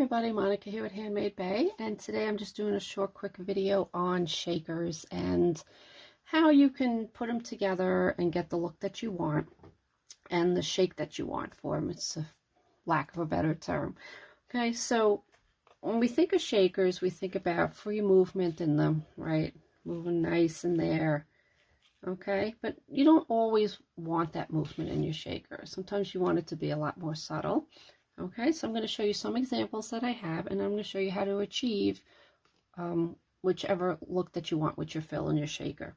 everybody, Monica here at Handmade Bay, and today I'm just doing a short quick video on shakers and how you can put them together and get the look that you want and the shake that you want for them. It's a lack of a better term. Okay, so when we think of shakers, we think about free movement in them, right? Moving nice in there. Okay, but you don't always want that movement in your shaker. Sometimes you want it to be a lot more subtle. Okay, so I'm going to show you some examples that I have, and I'm going to show you how to achieve whichever look that you want with your fill and your shaker.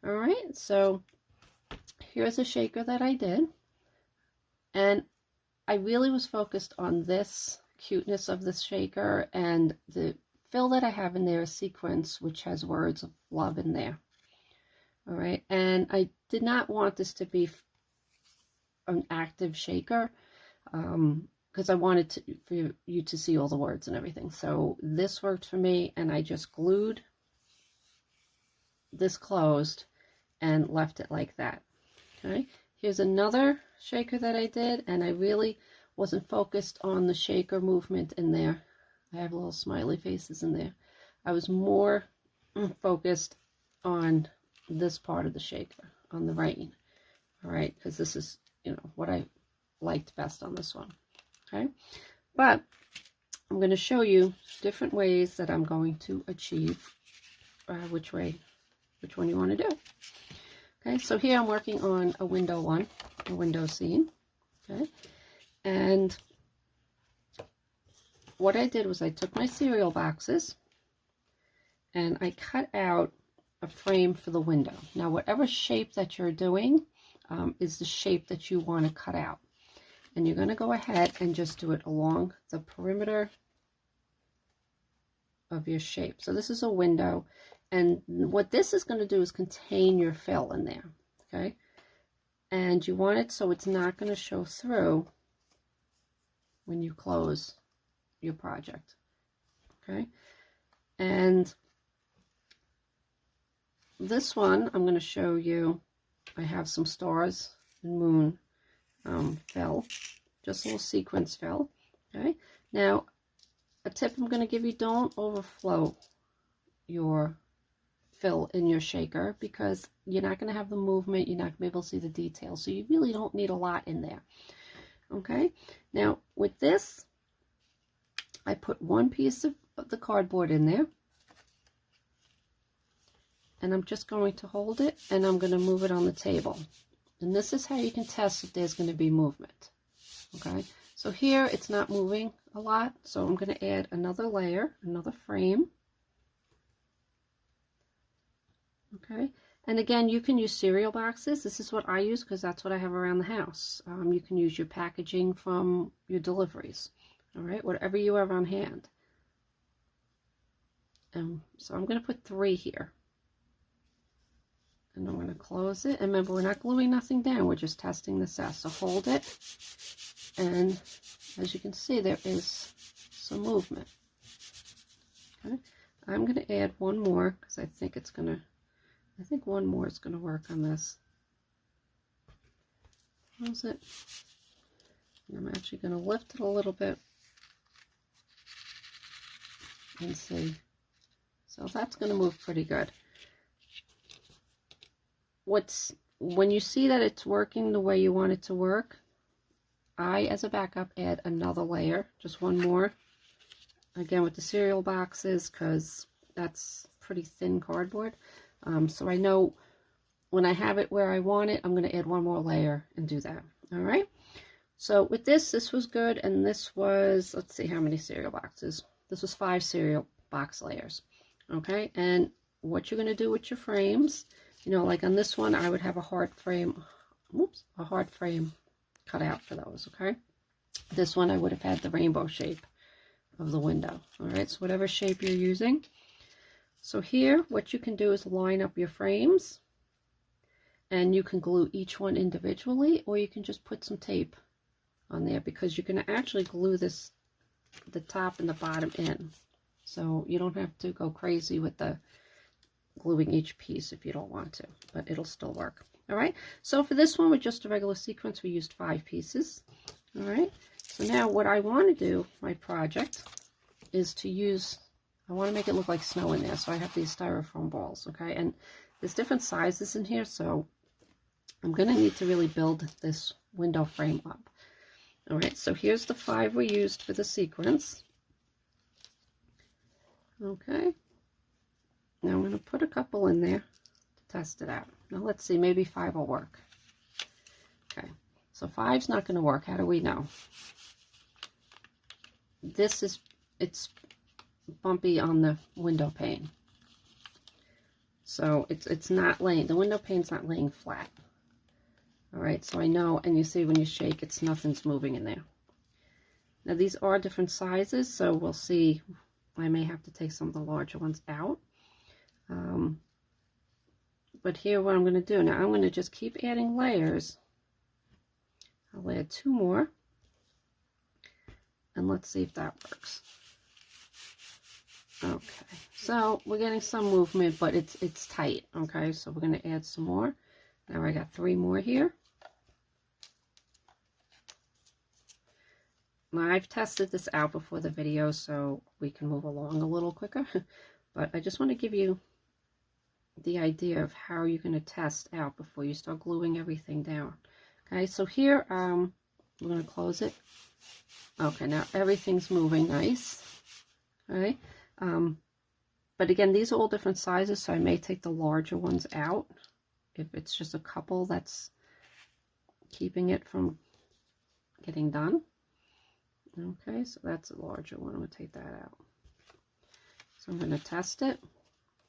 All right, so here's a shaker that I did, and I really was focused on this cuteness of this shaker, and the fill that I have in there is sequence, which has words of love in there. All right, and I did not want this to be an active shaker, because I wanted for you to see all the words and everything. So this worked for me, and I just glued this closed and left it like that. Okay, here's another shaker that I did, and I really wasn't focused on the shaker movement in there. I have little smiley faces in there. I was more focused on this part of the shaker, on the rain. All right, because this is, what I liked best on this one. Okay, but I'm going to show you different ways that I'm going to achieve which one you want to do. Okay, so here I'm working on a window scene. Okay, and what I did was I took my cereal boxes and I cut out a frame for the window. Now, whatever shape that you're doing is the shape that you want to cut out. And you're going to go ahead and just do it along the perimeter of your shape. So this is a window, and what this is going to do is contain your fill in there, okay? And you want it so it's not going to show through when you close your project, okay? And this one, I'm going to show you, I have some stars and moon fill, just a little sequence fill. Okay, now a tip I'm going to give you: don't overflow your fill in your shaker, because you're not going to have the movement, you're not going to be able to see the details, so you really don't need a lot in there. Okay, now with this, I put one piece of the cardboard in there, and I'm just going to hold it, and I'm going to move it on the table. And this is how you can test if there's going to be movement. Okay, so here it's not moving a lot, so I'm going to add another layer, another frame. Okay, and again, you can use cereal boxes. This is what I use because that's what I have around the house. You can use your packaging from your deliveries. All right, whatever you have on hand. So I'm going to put 3 here. And I'm going to close it. And remember, we're not gluing nothing down. We're just testing this out. So hold it. And as you can see, there is some movement. Okay. I'm going to add one more because I think one more is going to work on this. Close it. And I'm actually going to lift it a little bit and see. So that's going to move pretty good. When you see that it's working the way you want it to work, I, as a backup, add another layer, just one more, again with the cereal boxes, because that's pretty thin cardboard. So I know when I have it where I want it, I'm going to add one more layer and do that. All right, so with this was good, and this was, let's see how many cereal boxes. This was 5 cereal box layers. Okay, and what you're going to do with your frames, like on this one, I would have a heart frame, a heart frame cut out for those, okay? This one, I would have had the rainbow shape of the window, all right? So whatever shape you're using. So here, what you can do is line up your frames, and you can glue each one individually, or you can just put some tape on there, because you're going to actually glue this, the top and the bottom in. So you don't have to go crazy with the gluing each piece if you don't want to, but it'll still work. All right, so for this one with just a regular sequence, we used 5 pieces. All right, so now what I want to do, my project, is to use, I want to make it look like snow in there, so I have these styrofoam balls, okay? And there's different sizes in here, so I'm going to need to really build this window frame up. All right, so here's the 5 we used for the sequence. Okay, now I'm going to put a couple in there to test it out. Now let's see, maybe 5 will work. Okay, so 5's not going to work. How do we know? It's bumpy on the window pane. So it's not laying, the window pane's not laying flat. All right, so I know, and you see when you shake, nothing's moving in there. Now these are different sizes, so we'll see. I may have to take some of the larger ones out. But here what I'm going to do, now I'm going to just keep adding layers. I'll add 2 more. And let's see if that works. Okay, so we're getting some movement, but it's tight. Okay, so we're going to add some more. Now I got 3 more here. Now I've tested this out before the video, so we can move along a little quicker. But I just want to give you the idea of how you're going to test out before you start gluing everything down. Okay, so here we're going to close it. Okay, now everything's moving nice. All right. But again, these are all different sizes, so I may take the larger ones out if it's just a couple that's keeping it from getting done. Okay, so that's a larger one. I'm going to take that out. So I'm going to test it.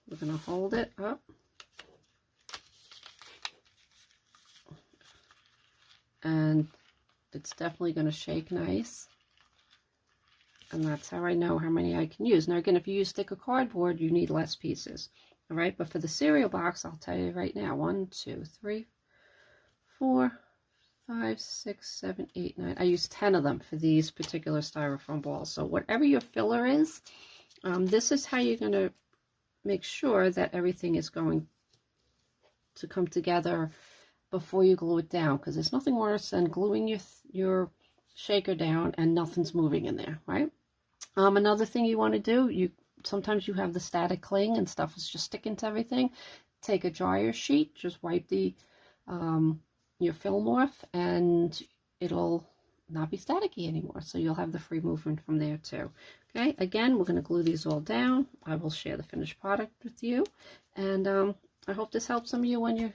We're going to hold it up. And it's definitely going to shake nice. And that's how I know how many I can use. Now again, if you use thicker cardboard, you need less pieces. All right, but for the cereal box, I'll tell you right now, 1, 2, 3, 4, 5, 6, 7, 8, 9. I use 10 of them for these particular styrofoam balls. So whatever your filler is, this is how you're going to make sure that everything is going to come together before you glue it down, because there's nothing worse than gluing your shaker down and nothing's moving in there, right? Another thing you want to do, sometimes you have the static cling and stuff is just sticking to everything. Take a dryer sheet, just wipe the your film off, and it'll not be staticky anymore, so you'll have the free movement from there too. Okay, again, we're going to glue these all down. I will share the finished product with you, and I hope this helps some of you when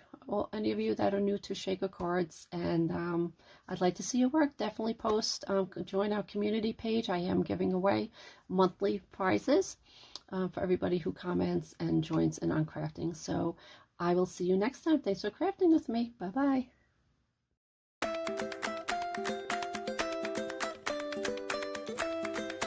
any of you that are new to shaker cards, and I'd like to see your work. Definitely post, join our community page. I am giving away monthly prizes for everybody who comments and joins in on crafting. So I will see you next time. Thanks for crafting with me. Bye bye.